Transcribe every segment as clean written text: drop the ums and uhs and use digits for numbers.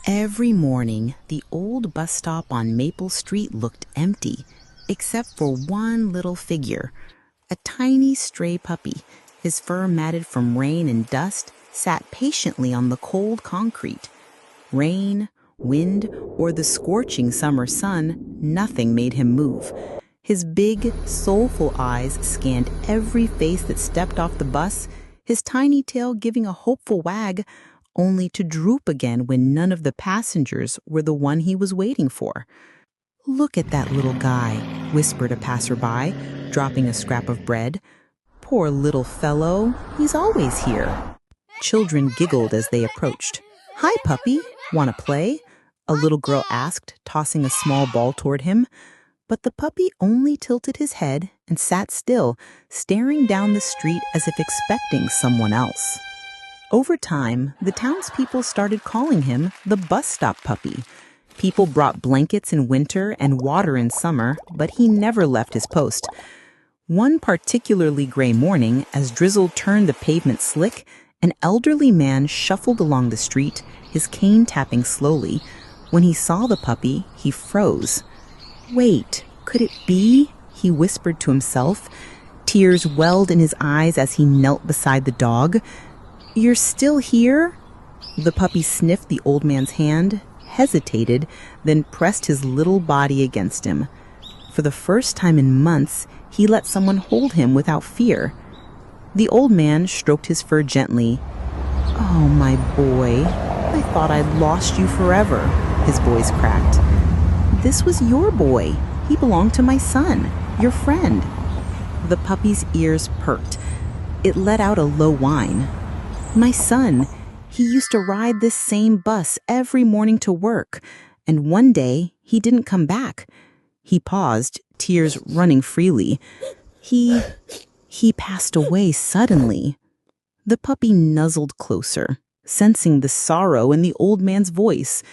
Every morning, the old bus stop on Maple Street looked empty, except for one little figure. A tiny stray puppy, his fur matted from rain and dust, sat patiently on the cold concrete. Rain, wind, or the scorching summer sun, nothing made him move. His big, soulful eyes scanned every face that stepped off the bus, his tiny tail giving a hopeful wag, only to droop again when none of the passengers were the one he was waiting for. "Look at that little guy," whispered a passerby, dropping a scrap of bread. "Poor little fellow, he's always here." Children giggled as they approached. "Hi, puppy, want to play?" a little girl asked, tossing a small ball toward him. But the puppy only tilted his head and sat still, staring down the street as if expecting someone else. Over time, the townspeople started calling him the bus stop puppy. People brought blankets in winter and water in summer, but he never left his post. One particularly gray morning, as drizzle turned the pavement slick, an elderly man shuffled along the street, his cane tapping slowly. When he saw the puppy, he froze. "Wait, could it be?" he whispered to himself. Tears welled in his eyes as he knelt beside the dog. "You're still here?" The puppy sniffed the old man's hand, hesitated, then pressed his little body against him. For the first time in months, he let someone hold him without fear. The old man stroked his fur gently. "Oh, my boy, I thought I'd lost you forever," his voice cracked. "This was your boy. He belonged to my son, your friend." The puppy's ears perked. It let out a low whine. "My son, he used to ride this same bus every morning to work, and one day he didn't come back." He paused, tears running freely. He passed away suddenly." The puppy nuzzled closer, sensing the sorrow in the old man's voice.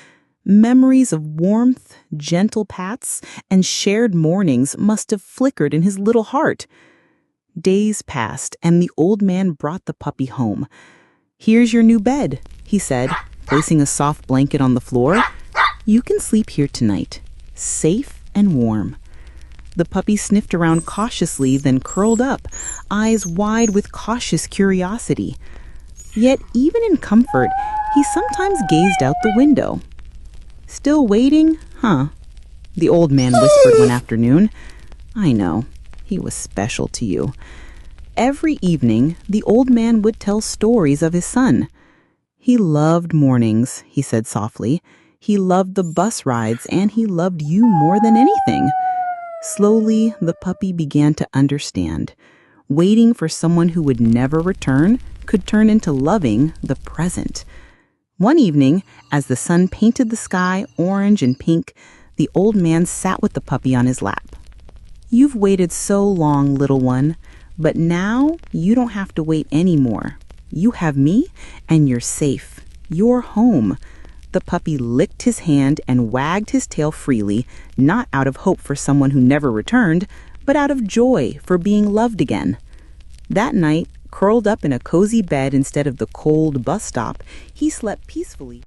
Memories of warmth, gentle pats, and shared mornings must have flickered in his little heart. Days passed, and the old man brought the puppy home. "Here's your new bed," he said, placing a soft blanket on the floor. "You can sleep here tonight, safe and warm." The puppy sniffed around cautiously, then curled up, eyes wide with cautious curiosity. Yet even in comfort, he sometimes gazed out the window. "Still waiting, huh?" the old man whispered one afternoon. "I know, he was special to you." Every evening, the old man would tell stories of his son. "He loved mornings," he said softly. "He loved the bus rides, and he loved you more than anything." Slowly, the puppy began to understand. Waiting for someone who would never return could turn into loving the present. One evening, as the sun painted the sky orange and pink, the old man sat with the puppy on his lap. "You've waited so long, little one, but now you don't have to wait anymore. You have me, and you're safe. You're home." The puppy licked his hand and wagged his tail freely, not out of hope for someone who never returned, but out of joy for being loved again. That night, curled up in a cozy bed instead of the cold bus stop, he slept peacefully.